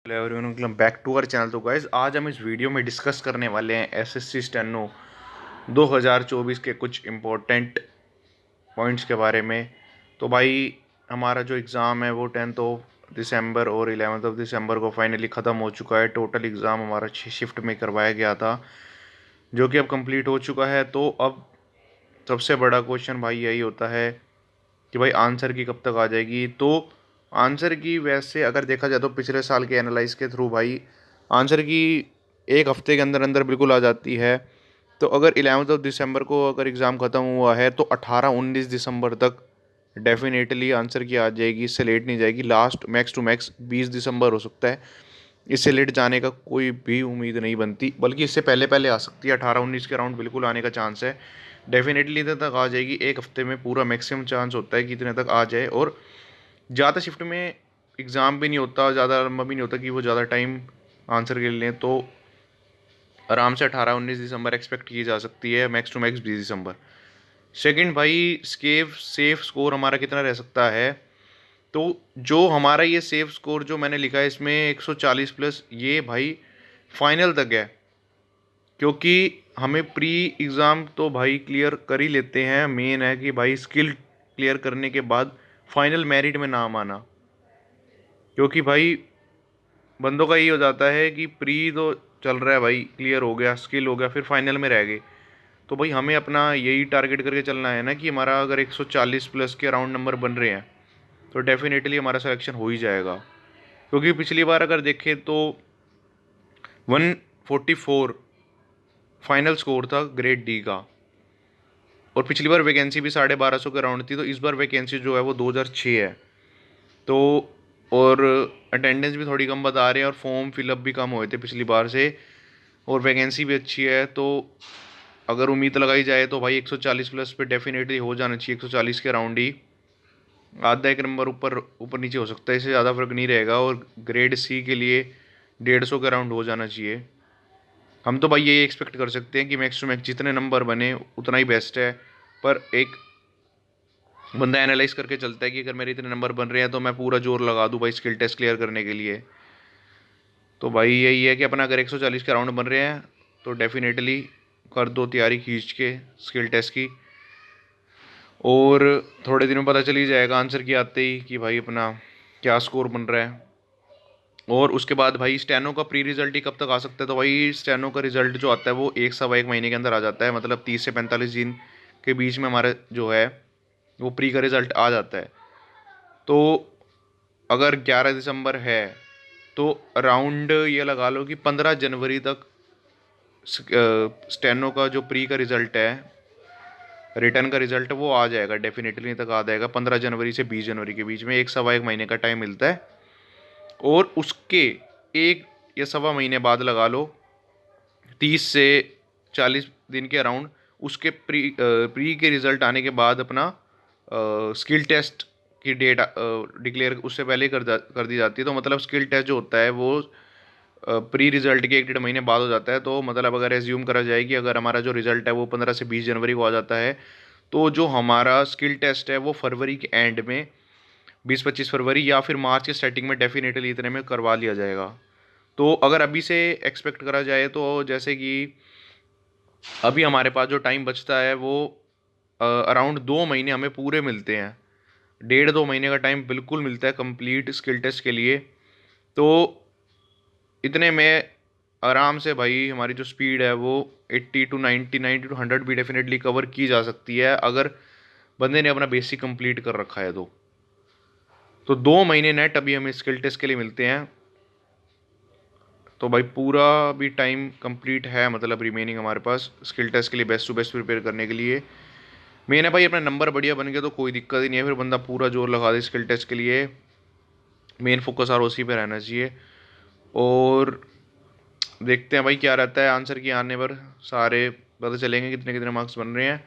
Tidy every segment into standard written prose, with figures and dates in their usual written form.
Hello everyone, welcome back to our channel. तो guys आज हम इस वीडियो में डिस्कस करने वाले हैं एसएससी स्टेनो 2024 के कुछ इम्पोर्टेंट पॉइंट्स के बारे में। तो भाई हमारा जो एग्ज़ाम है वो 10th ऑफ दिसंबर और 11th ऑफ दिसंबर को फाइनली ख़त्म हो चुका है। टोटल एग्ज़ाम हमारा 6 शिफ्ट में करवाया गया था, जो कि अब कंप्लीट हो चुका है। तो अब सबसे बड़ा क्वेश्चन भाई यही होता है कि भाई आंसर की कब तक आ जाएगी। तो आंसर की वैसे अगर देखा जाए तो पिछले साल के एनालाइज के थ्रू भाई आंसर की एक हफ्ते के अंदर अंदर बिल्कुल आ जाती है। तो अगर 11th ऑफ दिसंबर को अगर एग्ज़ाम ख़त्म हुआ है तो 18-19 दिसंबर तक डेफिनेटली आंसर की आ जाएगी। इससे लेट नहीं जाएगी। लास्ट मैक्स टू मैक्स 20 दिसंबर हो सकता है। इससे लेट जाने का कोई भी उम्मीद नहीं बनती, बल्कि इससे पहले पहले आ सकती है। 18-19 के राउंड बिल्कुल आने का चांस है। डेफिनेटली इतने तक आ जाएगी। एक हफ्ते में पूरा मैक्सिमम चांस होता है कि इतने तक आ जाए। और ज़्यादा शिफ्ट में एग्ज़ाम भी नहीं होता, ज़्यादा लंबा भी नहीं होता कि वो ज़्यादा टाइम आंसर के लिए लें। तो आराम से 18-19 दिसंबर एक्सपेक्ट की जा सकती है, मैक्स टू मैक्स 20 दिसंबर। सेकंड भाई सेफ स्कोर हमारा कितना रह सकता है। तो जो हमारा ये सेफ स्कोर जो मैंने लिखा है इसमें 140 प्लस, ये भाई फाइनल तक है। क्योंकि हमें प्री एग्ज़ाम तो भाई क्लियर कर ही लेते हैं, मेन है कि भाई स्किल क्लियर करने के बाद फाइनल मेरिट में नाम आना। क्योंकि भाई बंदों का ये हो जाता है कि प्री तो चल रहा है भाई, क्लियर हो गया, स्किल हो गया, फिर फाइनल में रह गए। तो भाई हमें अपना यही टारगेट करके चलना है ना कि हमारा अगर 140 प्लस के राउंड नंबर बन रहे हैं तो डेफिनेटली हमारा सिलेक्शन हो ही जाएगा। क्योंकि पिछली बार अगर देखें तो 144 फाइनल स्कोर था ग्रेड डी का, और पिछली बार वैकेंसी भी 1250 के राउंड थी। तो इस बार वैकेंसी जो है वो 2006 है। तो और अटेंडेंस भी थोड़ी कम बता रहे हैं और फॉर्म फिलअप भी कम हुए थे पिछली बार से, और वैकेंसी भी अच्छी है। तो अगर उम्मीद लगाई जाए तो भाई 140 प्लस पे डेफिनेटली हो जाना चाहिए। 140 के राउंड ही, आधा एक नंबर ऊपर ऊपर नीचे हो सकता है, इससे ज़्यादा फर्क नहीं रहेगा। और ग्रेड सी के लिए 150 के राउंड हो जाना चाहिए। हम तो भाई यही एक्सपेक्ट कर सकते हैं कि मैक्स टू मैक्स जितने नंबर बने उतना ही बेस्ट है। पर एक बंदा एनालाइज करके चलता है कि अगर मेरे इतने नंबर बन रहे हैं तो मैं पूरा जोर लगा दूँ भाई स्किल टेस्ट क्लियर करने के लिए। तो भाई यही है कि अपना अगर 140 के राउंड बन रहे हैं तो डेफिनेटली कर दो तैयारी खींच के स्किल टेस्ट की। और थोड़े दिनों में पता चल ही जाएगा आंसर की आते ही कि भाई अपना क्या स्कोर बन रहा है। और उसके बाद भाई स्टेनो का प्री रिजल्ट ही कब तक आ सकता है। तो भाई स्टेनो का रिजल्ट जो आता है वो 1 सवा 1 महीने के अंदर आ जाता है। मतलब 30 से 45 दिन के बीच में हमारा जो है वो प्री का रिजल्ट आ जाता है। तो अगर 11 दिसंबर है तो अराउंड ये लगा लो कि 15 जनवरी तक स्टेनो का जो प्री का रिज़ल्ट है, रिटर्न का रिज़ल्ट, वो आ जाएगा। डेफिनेटली तक आ जाएगा। 15 जनवरी से 20 जनवरी के बीच में 1 सवा 1 महीने का टाइम मिलता है। और उसके 1 या सवा महीने बाद लगा लो 30 से 40 दिन के अराउंड, उसके प्री के रिज़ल्ट आने के बाद अपना स्किल टेस्ट की डेट डिक्लेयर उससे पहले कर दी जाती है। तो मतलब स्किल टेस्ट जो होता है वो प्री रिजल्ट के 1 डेढ़ महीने बाद हो जाता है। तो मतलब अगर एज्यूम करा जाए कि अगर हमारा जो रिजल्ट है वो 15 से 20 जनवरी को आ जाता है, तो जो हमारा स्किल टेस्ट है वो फरवरी के एंड में 20-25 फरवरी या फिर मार्च के स्टार्टिंग में डेफिनेटली इतने में करवा लिया जाएगा। तो अगर अभी से एक्सपेक्ट करा जाए तो जैसे कि अभी हमारे पास जो टाइम बचता है वो अराउंड 2 महीने हमें पूरे मिलते हैं। 1.5-2 महीने का टाइम बिल्कुल मिलता है कंप्लीट स्किल टेस्ट के लिए। तो इतने में आराम से भाई हमारी जो स्पीड है वो 80 to 90, 90 to 100 भी डेफिनेटली कवर की जा सकती है अगर बंदे ने अपना बेसिक कंप्लीट कर रखा है। तो 2 महीने नेट अभी हमें स्किल टेस्ट के लिए मिलते हैं। तो भाई पूरा भी टाइम कंप्लीट है, मतलब रिमेनिंग हमारे पास स्किल टेस्ट के लिए बेस्ट टू बेस्ट प्रिपेयर करने के लिए। मेन है भाई अपना नंबर बढ़िया बन गया तो कोई दिक्कत ही नहीं है, फिर बंदा पूरा जोर लगा दे स्किल टेस्ट के लिए। मेन फोकस और उसी पे रहना चाहिए। और देखते हैं भाई क्या रहता है आंसर की आने पर, सारे पता चलेंगे कितने कितने मार्क्स बन रहे हैं।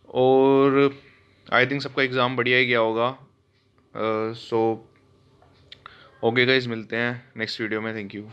और आई थिंक सबका एग्ज़ाम बढ़िया ही गया होगा। सो ओके गाइस, मिलते हैं नेक्स्ट वीडियो में। Thank you.